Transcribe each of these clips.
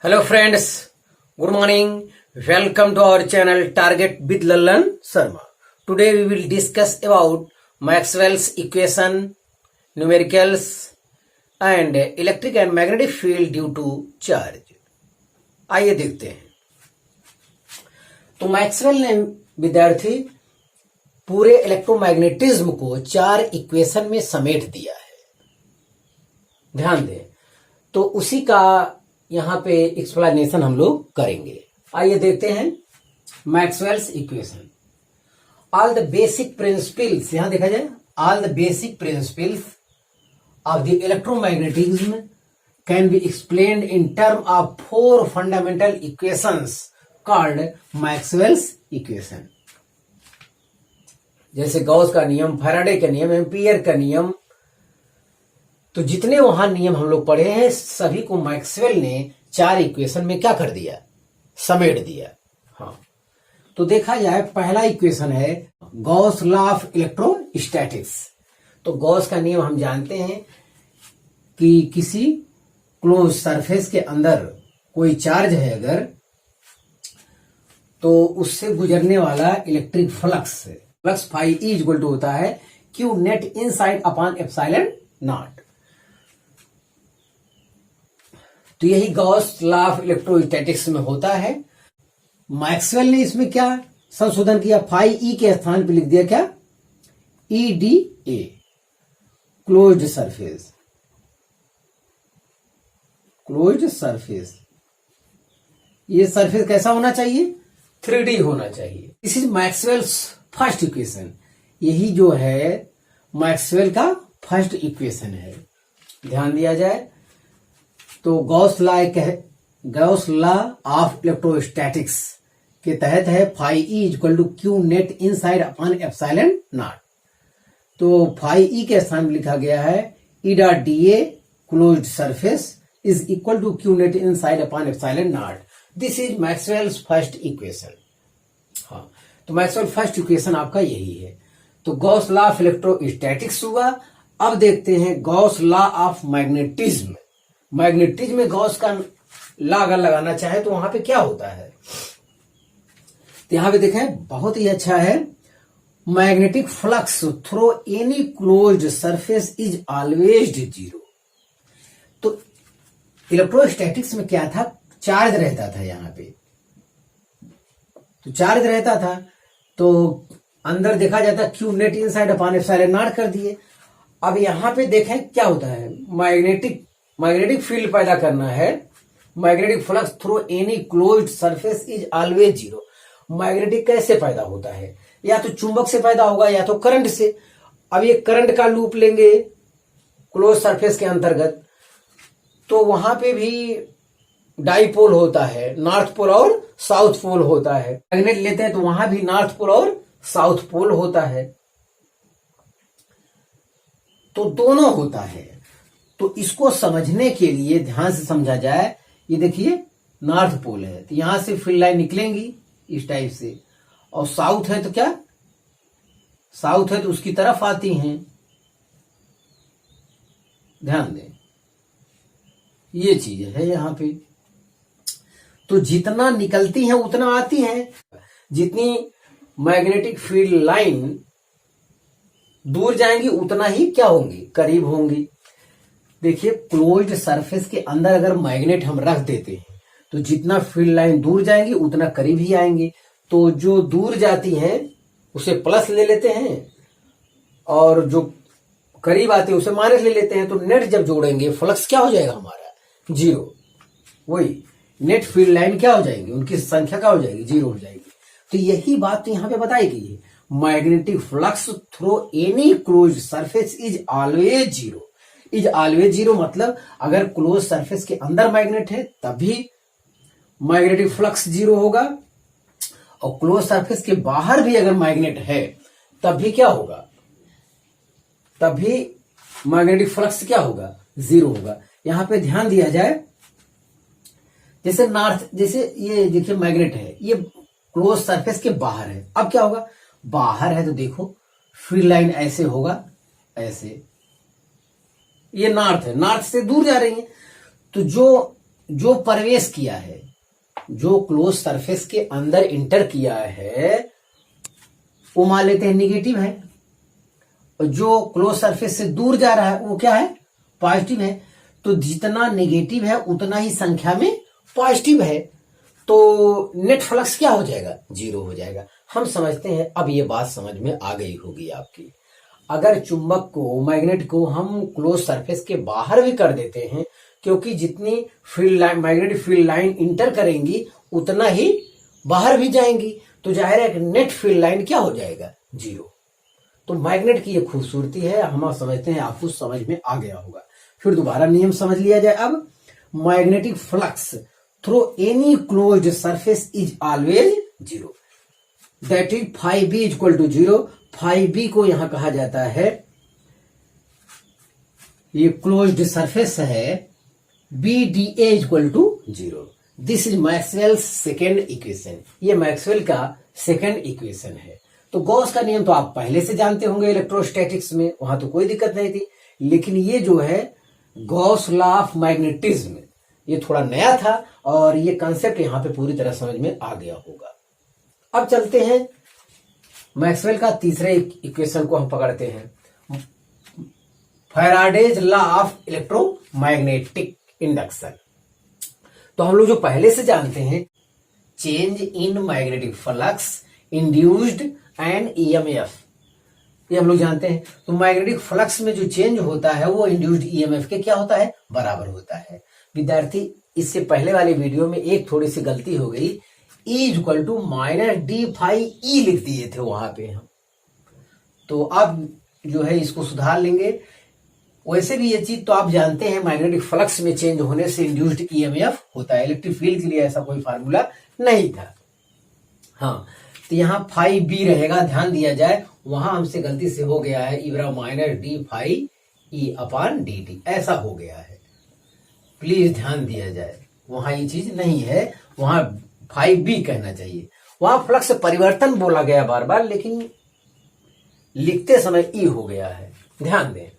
Hello friends, good morning. Welcome to our channel Target with Lallan Sharma. Today we will discuss about Maxwell's equation, numericals and electric and magnetic field due to charge. आइए देखते हैं। तो Maxwell ने विद्यार्थी पूरे electromagnetism को 4 equation में समेट दिया है। ध्यान दें, तो उसी का यहां पे एक्सप्लेनेशन हम लोग करेंगे। आइए देखते हैं Maxwell's equation. All the basic principles, यहां देखा जाए, all the basic principles of the electromagnetism can be explained in term of 4 fundamental equations called Maxwell's equation. जैसे गॉस का नियम, फैराडे का नियम, एम्पियर का नियम, तो जितने वहां नियम हम लोग पढ़े हैं सभी को मैक्सवेल ने 4 इक्वेशन में क्या कर दिया, समेट दिया। हाँ, तो देखा जाए, पहला इक्वेशन है गॉस लॉ ऑफ इलेक्ट्रोस्टैटिक्स। तो गॉस का नियम हम जानते हैं कि किसी क्लोज सरफेस के अंदर कोई चार्ज है अगर, तो उससे गुजरने वाला electric flux phi E equal to होता है Q net inside upon epsilon naught. तो यही गॉस लॉ ऑफ इलेक्ट्रोस्टैटिक्स में होता है। मैक्सवेल ने इसमें क्या संशोधन किया, फाई ई के स्थान पर लिख दिया क्या, E D A, closed surface. Closed surface, ये सरफेस कैसा होना चाहिए, 3D होना चाहिए। This is Maxwell's first equation. यही जो है मैक्सवेल का फर्स्ट इक्वेशन है। ध्यान दिया जाए तो गॉस लॉ ऑफ इलेक्ट्रोस्टैटिक्स के तहत है phi E equal to Q net inside upon epsilon naught. तो फाई ई के स्थान में लिखा गया है E dot D A closed surface is equal to Q net inside upon epsilon naught. This is Maxwell's first equation. हाँ, तो Maxwell first equation आपका यही है। तो गॉस लॉ ऑफ इलेक्ट्रोस्टैटिक्स हुआ। अब देखते हैं Gauss law of magnetism. Magnetism में गॉस का लॉ अगर लगाना चाहे तो वहां पे क्या होता है, तो यहां पे देखें, बहुत ही अच्छा है, magnetic flux through any closed surface is always zero. तो इलेक्ट्रोस्टैटिक्स में क्या था, चार्ज रहता था यहां पे, तो चार्ज रहता था तो अंदर देखा जाता Q net inside upon epsilon not कर दिए। अब यहां पे देखें क्या होता है, मैग्नेटिक फील्ड पैदा करना है। Magnetic flux through any closed surface is always zero. Magnetic कैसे पैदा होता है, या तो चुंबक से पैदा होगा या तो करंट से। अब ये करंट का लूप लेंगे क्लोज सरफेस के अंतर्गत, तो वहां पे भी डाइपोल होता है, नॉर्थ पोल और साउथ पोल होता है। मैग्नेट लेते हैं तो वहां भी नॉर्थ पोल और साउथ पोल होता है, तो दोनों होता है। तो इसको समझने के लिए ध्यान से समझा जाए, ये देखिए नॉर्थ पोल है तो यहां से फील्ड लाइन निकलेंगी इस टाइप से, और साउथ है तो क्या, साउथ है तो उसकी तरफ आती हैं। ध्यान दें, ये चीज है यहां पे। तो जितना निकलती हैं उतना आती हैं। जितनी मैग्नेटिक फील्ड लाइन दूर जाएंगी उतना ही क्या होंगी, करीब होंगी। देखिए, क्लोज्ड सरफेस के अंदर अगर मैग्नेट हम रख देते हैं तो जितना फील्ड लाइन दूर जाएंगी उतना करीब ही आएंगे। तो जो दूर जाती हैं उसे प्लस ले लेते हैं और जो करीब आते हैं उसे माइनस ले लेते हैं। तो नेट जब जोड़ेंगे फ्लक्स क्या हो जाएगा हमारा, जीरो। वही नेट फील्ड लाइन क्या हो जाएंगी, उनकी संख्या क्या हो जाएगी, जीरो हो जाएगी। तो यही बात तो यहां पे बताई गई है, magnetic flux through any closed surface is always zero. Is always zero मतलब अगर क्लोज सरफेस के अंदर मैग्नेट है तभी मैग्नेटिक फ्लक्स जीरो होगा, और क्लोज सरफेस के बाहर भी अगर मैग्नेट है तब भी क्या होगा, तभी मैग्नेटिक फ्लक्स क्या होगा, जीरो होगा। यहां पे ध्यान दिया जाए, जैसे नॉर्थ, जैसे ये देखिए मैग्नेट है, ये क्लोज सरफेस के बाहर है। अब क्या होगा, बाहर है तो देखो फील्ड लाइन ऐसे होगा, ऐसे, ये नॉर्थ है, नॉर्थ से दूर जा रही है, तो जो जो प्रवेश किया है, जो क्लोज सरफेस के अंदर इंटर किया है वो मान लेते हैं निगेटिव है, और जो क्लोज सरफेस से दूर जा रहा है वो क्या है, पॉजिटिव है। तो जितना नेगेटिव है उतना ही संख्या में पॉजिटिव है, तो नेट फ्लक्स क्या हो जाएगा, 0 हो जाएगा। हम समझते हैं, अब ये बात समझ में आ गई होगी आपकी। अगर चुंबक को, मैग्नेट को हम क्लोज सरफेस के बाहर भी कर देते हैं, क्योंकि जितनी field line, magnetic field line inter करेंगी उतना ही बाहर भी जाएंगी, तो जाहिर है नेट फील्ड लाइन क्या हो जाएगा, 0। तो मैग्नेट की ये खूबसूरती है, हम समझते हैं आपको समझ में आ गया होगा। फिर दोबारा नियम समझ लिया जाए। अब magnetic flux through any closed surface is always 0, that is phi B equal to 0। Phi B को यहां कहा जाता है, ये क्लोज्ड सरफेस है, B D A equal to 0। This is Maxwell second equation, ये मैक्सवेल का सेकेंड इक्वेशन है। तो गॉस का नियम तो आप पहले से जानते होंगे इलेक्ट्रोस्टैटिक्स में, वहां तो कोई दिक्कत नहीं थी। लेकिन ये जो है गॉस लॉ ऑफ मैग्नेटिज्म, ये थोड़ा नया था और ये कंसेप्ट यहां पे पूरी तरह समझ में आ गया होगा। अब चलते हैं मैक्सवेल का तीसरे इक्वेशन को हम पकड़ते हैं, Faraday's law of electromagnetic induction. तो हम लोग जो पहले से जानते हैं, change in magnetic flux induced and EMF, ये हम लोग जानते हैं। तो मैग्नेटिक फ्लक्स में जो चेंज होता है वो इंड्यूस्ड ईएमएफ के क्या होता है, बराबर होता है। विद्यार्थी, इससे पहले वाले वीडियो में एक थोड़ी सी गलती हो गई, E equal to minus D phi E लिख दिए थे वहां पे हम, तो अब जो है इसको सुधार लेंगे। वैसे भी ये चीज तो आप जानते हैं, मैग्नेटिक फ्लक्स में चेंज होने से इंड्यूस्ड ईएमएफ होता है। इलेक्ट्रिक फील्ड के लिए ऐसा कोई फार्मूला नहीं था। हाँ, तो यहाँ फाई बी रहेगा, ध्यान दिया जाए, वहां हमसे गलती से हो गया है इबरा माइनस डी फाई ई अपान डी टी, ऐसा हो गया है, प्लीज ध्यान दिया जाए। वहां ये चीज नहीं है, वहां फाई बी कहना चाहिए। वहां फ्लक्स परिवर्तन बोला गया बार बार, लेकिन लिखते समय ई हो गया है, ध्यान दें।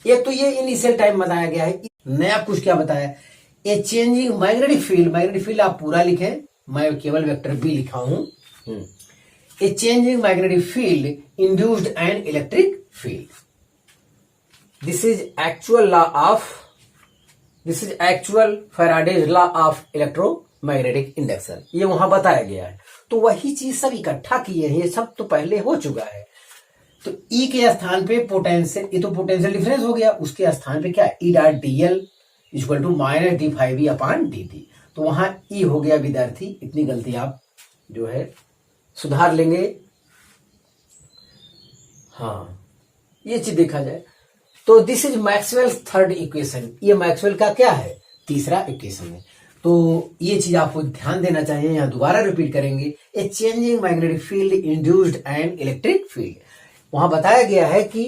एक तो ये इनिशियल टाइम बताया गया है, नया कुछ क्या बताया, a changing magnetic field, magnetic field आप पूरा लिखे, मैं केवल वेक्टर बी लिखा हूं। A changing magnetic field induced an electric field, this is actual Faraday's law of electromagnetic induction, ये वहां बताया गया है। तो वही चीज सब इकट्ठा किए हैं, ये सब तो पहले हो चुका है। तो ई के स्थान पे पोटेंशियल, ये तो पोटेंशियल डिफरेंस हो गया, उसके स्थान पे क्या है, E dot DL equal to minus D phi B upon D T. तो वहां ई हो गया विद्यार्थी, इतनी गलती आप जो है सुधार लेंगे। हाँ, ये चीज देखा जाए तो this is Maxwell third equation, ये मैक्सवेल का क्या है, तीसरा इक्वेशन है। तो ये चीज आपको ध्यान देना चाहिए, यहां दोबारा रिपीट करेंगे, a changing magnetic field induced and electric field. वहां बताया गया है कि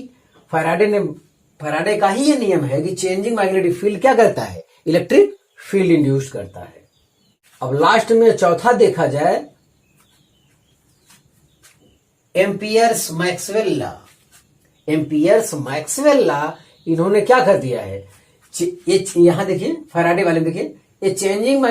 फैराडे का ही ये नियम है कि चेंजिंग मैग्नेटिक फील्ड क्या करता है, इलेक्ट्रिक फील्ड इंड्यूस करता है। अब लास्ट में चौथा देखा जाए, amperes Maxwell law. Amperes Maxwell law इन्होंने क्या कर दिया है, ये यहां देखिए फैराडे वाले देखिए, a changing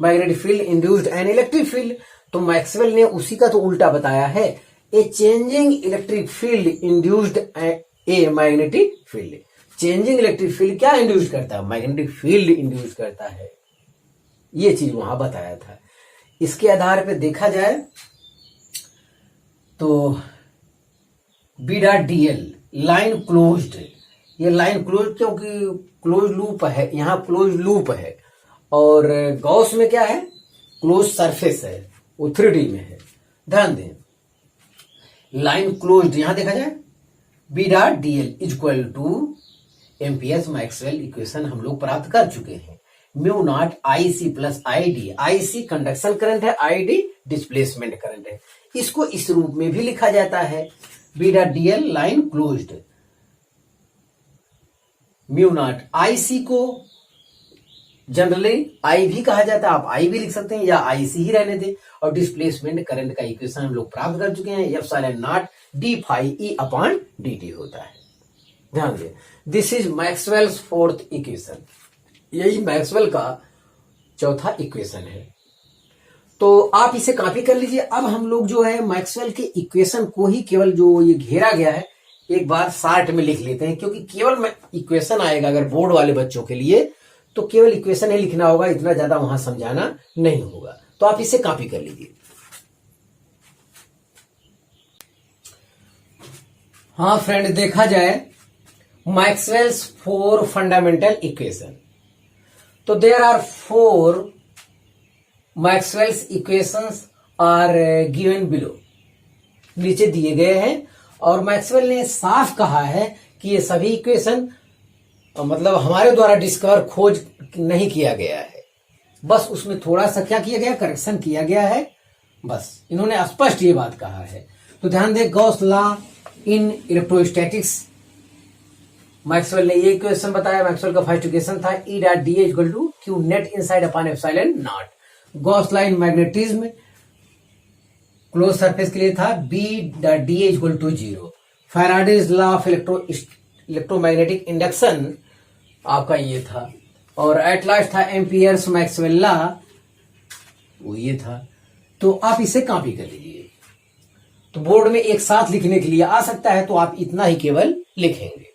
magnetic field induced an electric field. तो मैक्सवेल ने उसी का तो उल्टा बताया है, a changing electric field induced a magnetic field. Changing electric field क्या इंड्यूस करता है, मैग्नेटिक फील्ड इंड्यूस करता है, ये चीज वहां बताया था। इसके आधार पर देखा जाए तो B dot DL line closed, ये लाइन क्लोज क्योंकि क्लोज लूप है, यहां क्लोज लूप है, और गॉस में क्या है, क्लोज सरफेस है, वो 3D में है, ध्यान दें। लाइन क्लोज्ड यहां देखा जाए, B dot DL equal to Ampere's Maxwell equation हम लोग प्राप्त कर चुके हैं। Mu not I C plus I D, I C conduction current है, आई डी डिस्प्लेसमेंट करंट है। इसको इस रूप में भी लिखा जाता है, B dot DL line closed, mu not I C को जनरली आई भी कहा जाता है, आप आई भी लिख सकते हैं या आई सी ही रहने दें। और डिस्प्लेसमेंट करंट का इक्वेशन हम लोग प्राप्त कर चुके हैं, epsilon naught D phi E upon D T होता है, ध्यान दें। This is Maxwell's fourth equation. यही मैक्सवेल का चौथा इक्वेशन है। तो आप इसे कॉपी कर लीजिए। अब हम लोग जो है मैक्सवेल के इक्वेशन को ही केवल जो ये घेरा गया है एक बार शार्ट में लिख लेते हैं, क्योंकि केवल इक्वेशन आएगा अगर बोर्ड वाले बच्चों के लिए तो केवल इक्वेशन ही लिखना होगा, इतना ज्यादा वहां समझाना नहीं होगा। तो आप इसे कॉपी कर लीजिए। हाँ फ्रेंड, देखा जाए मैक्सवेल्स 4 फंडामेंटल इक्वेशन, तो there are 4 Maxwell's equations are given below, नीचे दिए गए हैं। और मैक्सवेल ने साफ कहा है कि ये सभी इक्वेशन मतलब हमारे द्वारा डिस्कवर खोज नहीं किया गया है, बस उसमें थोड़ा सा क्या किया गया, करेक्शन किया गया है, बस इन्होंने स्पष्ट ये बात कहा है। तो ध्यान दें, Gauss law in electrostatics, Maxwell ने ये इक्वेशन बताया। मैक्सवेल का फर्स्ट इक्वेशन था E dot D equal to Q net inside upon epsilon naught. Gauss law in magnetism close surface के लिए था B dot D equal to 0। Faraday's law of electromagnetic induction आपका ये था। और एट लास्ट था Ampere's Maxwell law, वो ये था। तो आप इसे कॉपी कर लीजिए। तो बोर्ड में एक साथ लिखने के लिए आ सकता है, तो आप इतना ही केवल लिखेंगे।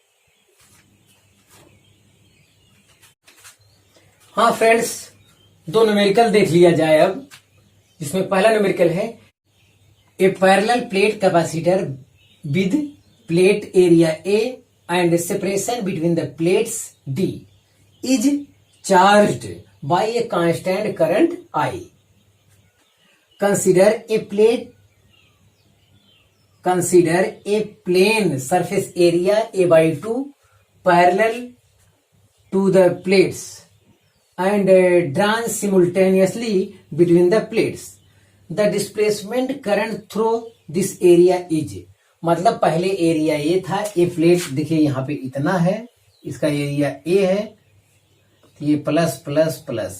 हाँ फ्रेंड्स, 2 न्यूमेरिकल देख लिया जाए अब, जिसमें पहला न्यूमेरिकल है a parallel plate capacitor with plate area A and separation between the plates d is charged by a constant current I. Consider a plane surface area A/2 parallel to the plates and drawn simultaneously between the plates. The displacement current through this area is, मतलब पहले area ये था, ये plate देखिए यहाँ पे इतना है, इसका एरिया ए है, ये प्लस प्लस प्लस,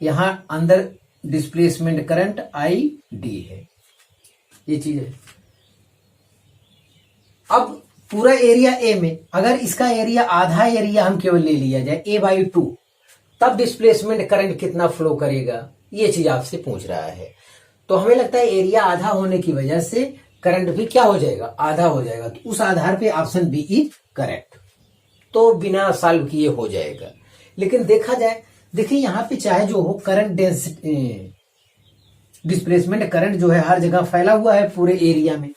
यहाँ अंदर डिस्प्लेसमेंट करंट आई डी है, ये चीज है। अब पूरा एरिया ए में अगर इसका एरिया आधा एरिया हम केवल ले लिया जाए A/2, तब डिस्प्लेसमेंट करंट कितना फ्लो करेगा, ये चीज आपसे पूछ रहा है। तो हमें लगता है एरिया आधा होने की वजह से करंट भी क्या हो जाएगा, आधा हो जाएगा। तो उस आधार पे ऑप्शन बी इज करेक्ट, तो बिना सॉल्व किए हो जाएगा। लेकिन देखा जाए, देखिए यहाँ पे चाहे जो हो करंट डेंसिटी, डिस्प्लेसमेंट करंट जो है हर जगह फैला हुआ है पूरे एरिया में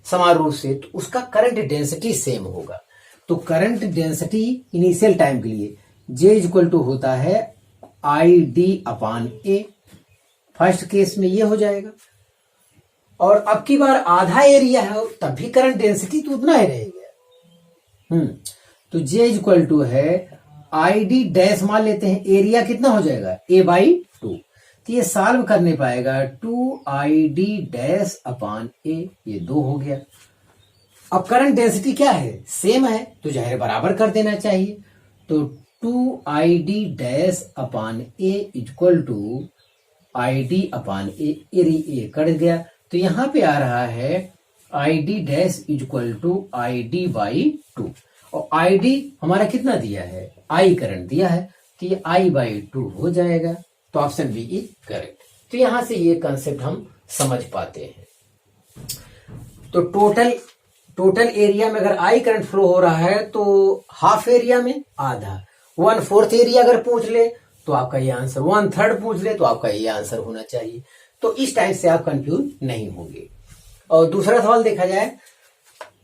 समान रूप से, तो उसका करंट डेंसिटी सेम होगा। तो करंट डेंसिटी इनिशियल टाइम के लिए J इक्वल टू होता है ID upon A, first case में ये हो जाएगा। और अब की बार आधा एरिया है तब भी करंट डेंसिटी तो उतना ही रहेगा। तो J इक्वल टू है ID डैश मान लेते हैं, एरिया कितना हो जाएगा A/2, तो ये सॉल्व करने पाएगा 2ID डैश अपॉन A, ये 2 हो गया। अब करंट डेंसिटी क्या है, सेम है, तो जाहिर बराबर कर देना चाहिए। तो 2ID dash upon A equal to ID upon A, A cut गया, तो यहां पे आ रहा है ID dash equal to ID/2, और ID हमारा कितना दिया है, I करंट दिया है, तो ये I/2 हो जाएगा। तो ऑप्शन बी इज करेक्ट। तो यहां से ये कंसेप्ट हम समझ पाते हैं। तो टोटल एरिया में अगर I करंट फ्लो हो रहा है तो हाफ एरिया में आधा, 1/4 एरिया अगर पूछ ले तो आपका ये आंसर, 1/3 पूछ ले तो आपका ये आंसर होना चाहिए। तो इस टाइप से आप कंफ्यूज नहीं होंगे। और दूसरा सवाल देखा जाए,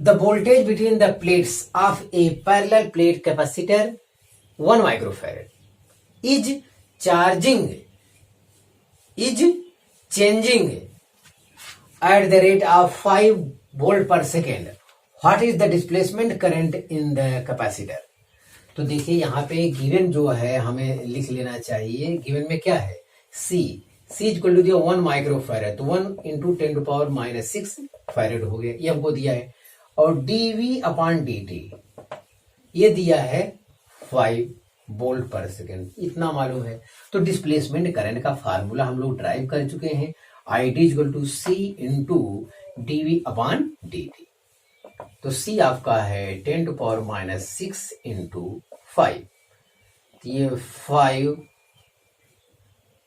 the voltage between the plates of a parallel plate capacitor 1 microfarad is changing at the rate of 5 volt per second, what is the displacement current in the capacitor. तो देखिए यहाँ पे गिवन जो है हमें लिख लेना चाहिए। गिवन में क्या है, C इक्वल टू दिया 1 माइक्रोफैरड, तो 1 इंटू 10⁻⁶ फैरड हो गया, ये हमको दिया है। और dV अपॉन dt ये दिया है 5 वोल्ट पर सेकेंड, इतना मालूम है। तो डिस्प्लेसमेंट करंट का फार्मूला हम लोग ड्राइव कर चुके हैं, ID equal to C into dV upon dt। तो C आपका है 10⁻⁶ इंटू 5, तो ये 5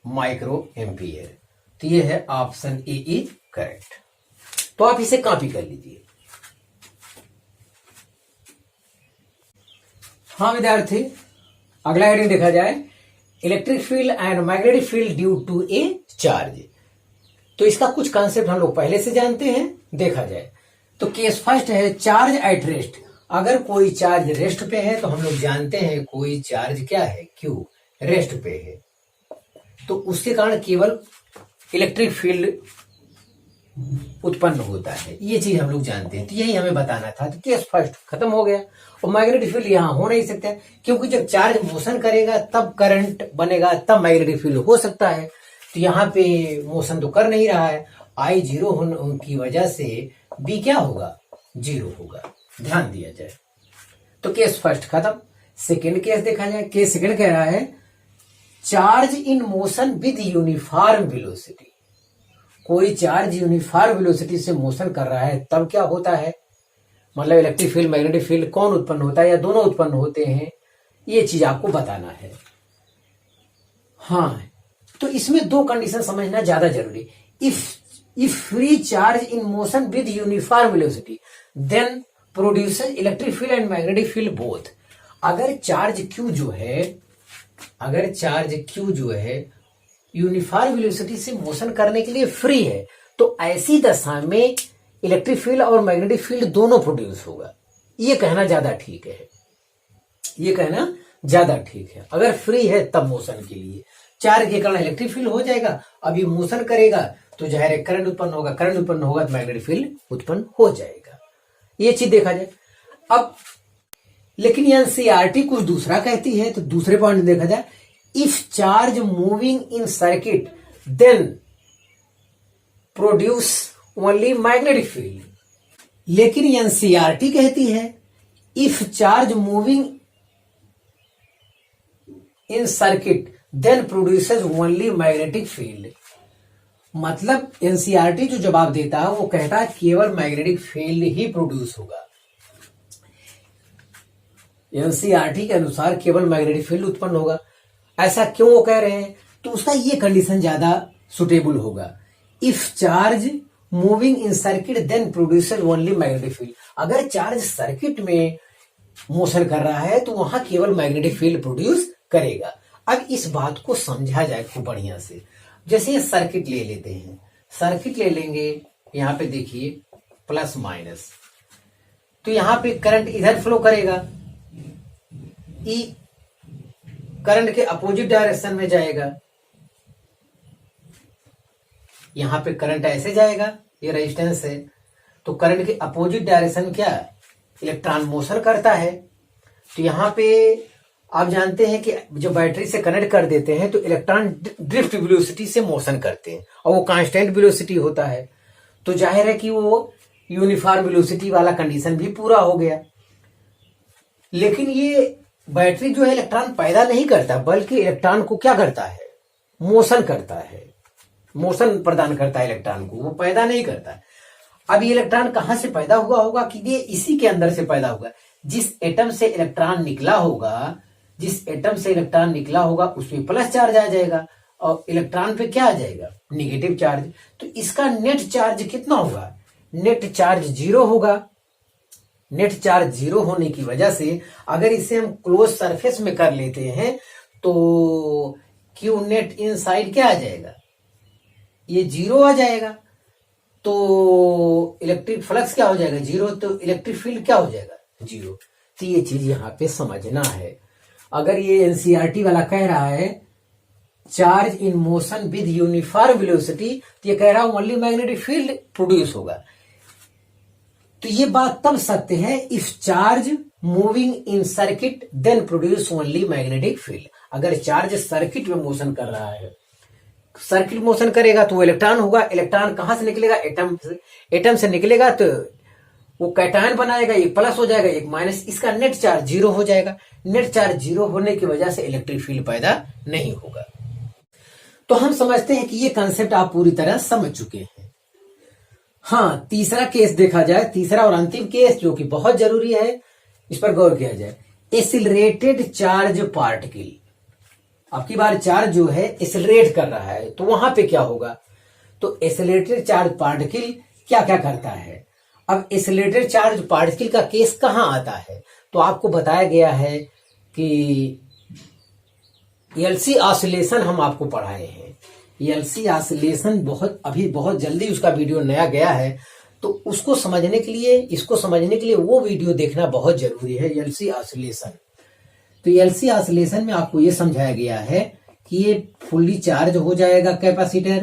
माइक्रो एम्पियर। तो ये है ऑप्शन ए इज करेक्ट। तो आप इसे कॉपी कर लीजिए। हाँ विद्यार्थी, अगला हेडिंग देखा जाए, electric field and magnetic field due to a charge. तो इसका कुछ कॉन्सेप्ट हम लोग पहले से जानते हैं। देखा जाए तो केस फर्स्ट है चार्ज एट रेस्ट। अगर कोई चार्ज रेस्ट पे है तो हम लोग जानते हैं कोई चार्ज क्या है, क्यू, रेस्ट पे है, तो उसके कारण केवल इलेक्ट्रिक फील्ड उत्पन्न होता है। ये चीज हम लोग जानते हैं, तो यही हमें बताना था। तो केस फर्स्ट खत्म हो गया। और मैग्नेटिक फील्ड यहां हो नहीं सकता, क्योंकि जब चार्ज मोशन करेगा तब करंट बनेगा, तब मैग्नेटिक फील्ड हो सकता है। तो यहाँ पे मोशन तो कर नहीं रहा है, आई जीरो होने की वजह से बी क्या होगा, जीरो होगा। ध्यान दिया जाए। तो केस फर्स्ट खत्म। सेकेंड केस देखा जाए। केस सेकेंड कह रहा है charge in motion with uniform velocity. कोई चार्ज यूनिफॉर्म वेलोसिटी से मोशन कर रहा है तब क्या होता है, मतलब इलेक्ट्रिक फील्ड मैग्नेटिक फील्ड कौन उत्पन्न होता है या दोनों उत्पन्न होते हैं, ये चीज आपको बताना है। हाँ, तो इसमें दो कंडीशन समझना ज्यादा जरूरी। If free charge in motion with uniform velocity then produces electric field and magnetic field both. अगर चार्ज क्यू जो है यूनिफॉर्म वेलोसिटी से मोशन करने के लिए फ्री है, तो ऐसी दशा में इलेक्ट्रिक फील्ड और मैग्नेटिक फील्ड दोनों प्रोड्यूस होगा। ये कहना ज्यादा ठीक है, ये कहना ज्यादा ठीक है। अगर फ्री है तब मोशन के लिए चार्ज के कारण इलेक्ट्रिक फील्ड हो जाएगा। अब ये मोशन करेगा तो जाहिर है करंट उत्पन्न होगा, करंट उत्पन्न होगा तो मैग्नेटिक फील्ड उत्पन्न हो जाएगा। ये चीज देखा जाए। अब लेकिन एनसीईआरटी कुछ दूसरा कहती है। तो दूसरे पॉइंट देखा जाए, if charge moving in circuit then produce only magnetic field. लेकिन एनसीईआरटी कहती है if charge moving in circuit then produces only magnetic field. मतलब एनसीईआरटी जो जवाब देता है वो कहता है केवल मैग्नेटिक फील्ड ही प्रोड्यूस होगा। एनसीईआरटी के अनुसार केवल मैग्नेटिक फील्ड उत्पन्न होगा। ऐसा क्यों वो कह रहे हैं, तो उसका ये कंडीशन ज्यादा सुटेबल होगा। If charge moving in circuit then produces only magnetic field. अगर चार्ज सर्किट में मोशन कर रहा है तो वहां केवल मैग्नेटिक फील्ड प्रोड्यूस करेगा। अब इस बात को समझा जाए खूब बढ़िया से। जैसे ये सर्किट ले लेते हैं, सर्किट ले लेंगे, यहां पे देखिए प्लस माइनस, तो यहां पे करंट इधर फ्लो करेगा, ई करंट के अपोजिट डायरेक्शन में जाएगा। यहां पे करंट ऐसे जाएगा, ये रेजिस्टेंस है, तो करंट के अपोजिट डायरेक्शन क्या, इलेक्ट्रॉन मोशन करता है। तो यहां पे आप जानते हैं कि जो बैटरी से कनेक्ट कर देते हैं तो इलेक्ट्रॉन ड्रिफ्ट वेलोसिटी से मोशन करते हैं और वो कांस्टेंट वेलोसिटी होता है। तो जाहिर है कि वो यूनिफॉर्म वेलोसिटी वाला कंडीशन भी पूरा हो गया। लेकिन ये बैटरी जो है इलेक्ट्रॉन पैदा नहीं करता, बल्कि इलेक्ट्रॉन को क्या करता है, मोशन करता है, मोशन प्रदान करता है इलेक्ट्रॉन को, वो पैदा नहीं करता। अब ये इलेक्ट्रॉन कहां से पैदा हुआ होगा कि ये इसी के अंदर से पैदा होगा। जिस एटम से इलेक्ट्रॉन निकला होगा, जिस एटम से इलेक्ट्रॉन निकला होगा उसमें प्लस चार्ज आ जाएगा और इलेक्ट्रॉन पे क्या आ जाएगा, निगेटिव चार्ज। तो इसका नेट चार्ज कितना होगा, नेट चार्ज जीरो होगा। नेट चार्ज जीरो होने की वजह से अगर इसे हम क्लोज सरफेस में कर लेते हैं तो क्यू नेट इनसाइड क्या आ जाएगा, ये जीरो आ जाएगा। तो इलेक्ट्रिक फ्लक्स क्या हो जाएगा, जीरो। तो इलेक्ट्रिक फील्ड क्या हो जाएगा, जीरो। तो ये चीज यहां पे समझना है। अगर ये एनसीईआरटी वाला कह रहा है charge in motion with uniform velocity, तो ये कह रहा है ओनली मैग्नेटिक फील्ड प्रोड्यूस होगा। तो ये बात तब सत्य है if charge moving in circuit then produce only magnetic field. अगर चार्ज सर्किट में मोशन कर रहा है, सर्किट मोशन करेगा तो वो इलेक्ट्रॉन होगा। इलेक्ट्रॉन कहां से निकलेगा, एटम से। एटम से निकलेगा तो वो कैटायन बनाएगा, एक प्लस हो जाएगा, एक माइनस, इसका नेट चार्ज जीरो हो जाएगा। नेट चार्ज जीरो होने की वजह से इलेक्ट्रिक फील्ड पैदा नहीं होगा। तो हम समझते हैं कि ये कंसेप्ट आप पूरी तरह समझ चुके हैं। हाँ, तीसरा केस देखा जाए, तीसरा और अंतिम केस जो कि बहुत जरूरी है, इस पर गौर किया जाए। Accelerated charge particle. आपकी बार चार्ज जो है एक्सेलरेट कर रहा है, तो वहां पे क्या होगा, तो एक्सेलरेटेड चार्ज पार्टिकल क्या क्या करता है। अब एक्सेलरेटेड चार्ज पार्टिकल का केस कहां आता है, तो आपको बताया गया है कि एलसी ऑसिलेशन हम आपको पढ़ाए हैं। एलसी ऑसिलेशन बहुत जल्दी उसका वीडियो नया गया है, तो उसको समझने के लिए, इसको समझने के लिए वो वीडियो देखना बहुत जरूरी है, एलसी ऑसिलेशन। तो एलसी ऑसिलेशन में आपको ये समझाया गया है कि ये फुल्ली चार्ज हो जाएगा कैपेसिटर,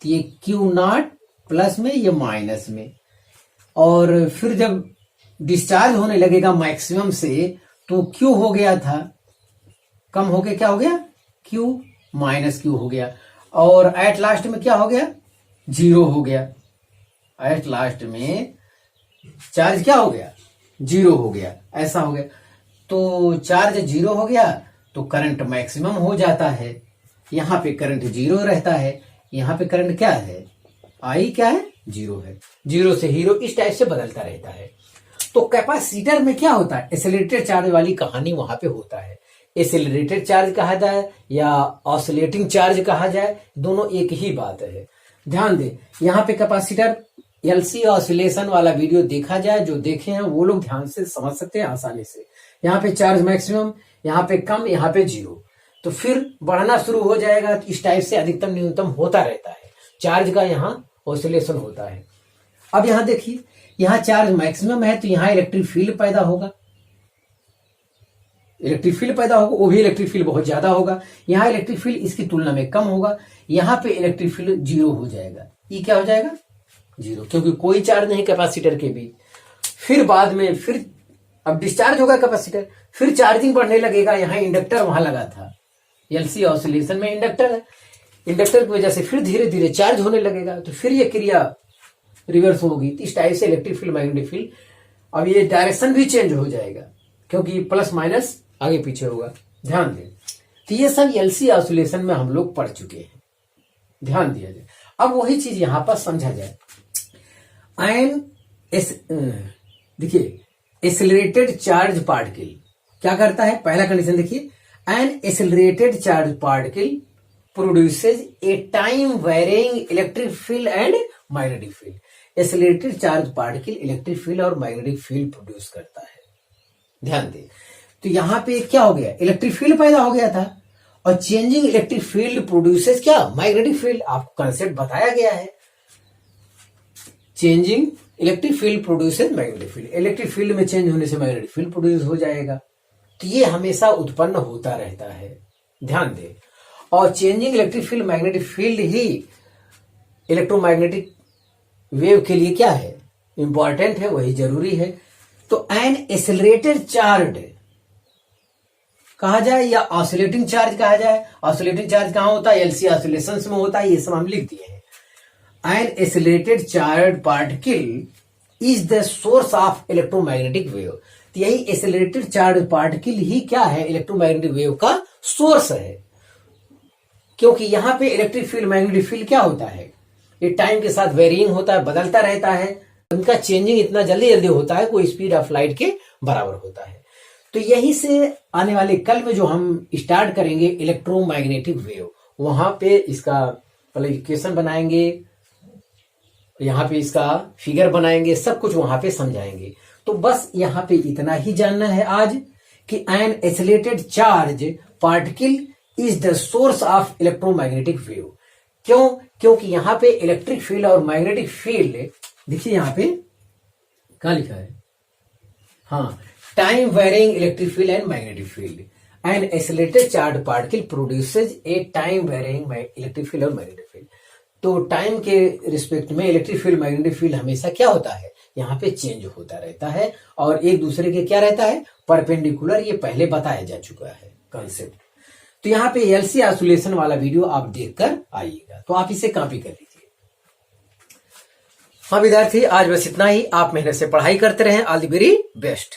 तो ये Q0 प्लस में, ये माइनस में, और फिर जब डिस्चार्ज होने लगेगा मैक्सिमम से, तो Q हो गया था, कम हो गया, क्या हो गया, Q माइनस Q हो गया, और एट लास्ट में क्या हो गया, 0 हो गया। एट लास्ट में चार्ज क्या हो गया, 0 हो गया, ऐसा हो गया। तो चार्ज 0 हो गया तो करंट मैक्सिमम हो जाता है। यहां पे करंट 0 रहता है, यहां पे करंट क्या है, आई क्या है, 0 है। 0 से हीरो इस टाइप से बदलता रहता है। तो कैपेसिटर में क्या होता है, एक्सेलरेटेड चार्ज वाली कहानी वहां पे होता है। एक्सेलरेटेड चार्ज कहा जाए या ऑसिलेटिंग चार्ज कहा जाए, दोनों एक ही बात है। ध्यान दे, यहाँ पे कैपेसिटर एलसी ऑसिलेशन वाला वीडियो देखा जाए, जो देखे हैं वो लोग ध्यान से समझ सकते हैं आसानी से। यहाँ पे चार्ज मैक्सिमम, यहाँ पे कम, यहाँ पे 0, तो फिर बढ़ना शुरू हो जाएगा। तो इस टाइप से अधिकतम न्यूनतम होता रहता है, चार्ज का यहाँ ऑसिलेशन होता है। अब यहाँ देखिए, यहाँ चार्ज मैक्सिमम है तो यहाँ इलेक्ट्रिक फील्ड पैदा होगा, इलेक्ट्रिक फील्ड पैदा होगा, वो भी इलेक्ट्रिक फील्ड बहुत ज्यादा होगा। यहाँ इलेक्ट्रिक फील्ड इसकी तुलना में कम होगा, यहाँ पे इलेक्ट्रिक फील्ड 0 हो जाएगा। ये क्या हो जाएगा, 0, क्योंकि कोई चार्ज नहीं कैपेसिटर के बीच। फिर बाद में फिर अब डिस्चार्ज होगा कैपेसिटर, फिर चार्जिंग बढ़ने लगेगा। यहाँ इंडक्टर वहां लगा था, एलसी ऑसिलेशन में इंडक्टर है, इंडक्टर की वजह से फिर धीरे धीरे चार्ज होने लगेगा, तो फिर ये क्रिया रिवर्स होगी। इस टाइप से इलेक्ट्रिक फील्ड, मैग्नेटिक फील्ड, अब ये डायरेक्शन भी चेंज हो जाएगा, क्योंकि प्लस माइनस आगे पीछे होगा। ध्यान दें, तो ये सब एलसी ऑसिलेशन में हम लोग पढ़ चुके हैं, ध्यान दिया जाए। अब वही चीज यहां पर समझा जाए। देखिए, एक्सेलरेटेड चार्ज पार्टिकल क्या करता है, पहला कंडीशन देखिए, an accelerated charge particle produces a time varying electric field and magnetic field. Accelerated charge particle electric field और मैग्नेटिक फील्ड प्रोड्यूस करता है। ध्यान दें, तो यहां पे क्या हो गया, इलेक्ट्रिक फील्ड पैदा हो गया था, और चेंजिंग इलेक्ट्रिक फील्ड प्रोड्यूसेस क्या, मैग्नेटिक फील्ड। आपको कंसेप्ट बताया गया है, changing electric field produces magnetic field. Electric field में चेंज होने से मैग्नेटिक फील्ड प्रोड्यूस हो जाएगा। तो ये हमेशा उत्पन्न होता रहता है, ध्यान दें। और changing electric field magnetic field ही इलेक्ट्रोमैग्नेटिक वेव के लिए क्या है, इंपॉर्टेंट है, वही जरूरी है। तो एन एक्सेलरेटेड चार्ज कहा जाए या ऑसिलेटिंग चार्ज कहा जाए, ऑसिलेटिंग चार्ज कहां होता है, एलसी ऑसिलेशन में होता है, ये सब हम लिख दिए हैं। N accelerated charge particle is the source of electromagnetic wave. तो यही एक्सेलरेटेड चार्ज पार्टिकल ही क्या है, इलेक्ट्रोमैग्नेटिक वेव का सोर्स है। क्योंकि यहां पे इलेक्ट्रिक फील्ड, मैग्नेटिक फील्ड क्या होता है, ये टाइम के साथ वेरिंग होता है, बदलता रहता है, उनका चेंजिंग इतना जल्दी जल्दी होता है, कोई स्पीड ऑफ लाइट के बराबर होता है। तो यही से आने वाले कल में जो हम स्टार्ट करेंगे इलेक्ट्रोमैग्नेटिक वेव, वहां पे इसका इक्वेशन बनाएंगे, यहाँ पे इसका फिगर बनाएंगे, सब कुछ वहां पे समझाएंगे। तो बस यहाँ पे इतना ही जानना है आज कि an accelerated charge particle is the source of electromagnetic wave. क्यों, क्योंकि यहाँ पे इलेक्ट्रिक फील्ड और मैग्नेटिक फील्ड, देखिए यहाँ पे क्या लिखा है, हाँ, time varying electric field and magnetic field. An accelerated charge particle produces a time varying electric field और मैग्नेटिक फील्ड। तो टाइम के रिस्पेक्ट में इलेक्ट्रिक फील्ड, मैग्नेटिक फील्ड हमेशा क्या होता है, यहाँ पे चेंज होता रहता है, और एक दूसरे के क्या रहता है, परपेंडिकुलर। ये पहले बताया जा चुका है कंसेप्ट। तो यहाँ पे एलसी ऑसिलेशन वाला वीडियो आप देखकर आइएगा, तो आप इसे कॉपी कर लीजिए। हाँ विद्यार्थी, आज बस इतना ही। आप मेहनत से पढ़ाई करते रहें। All the very best.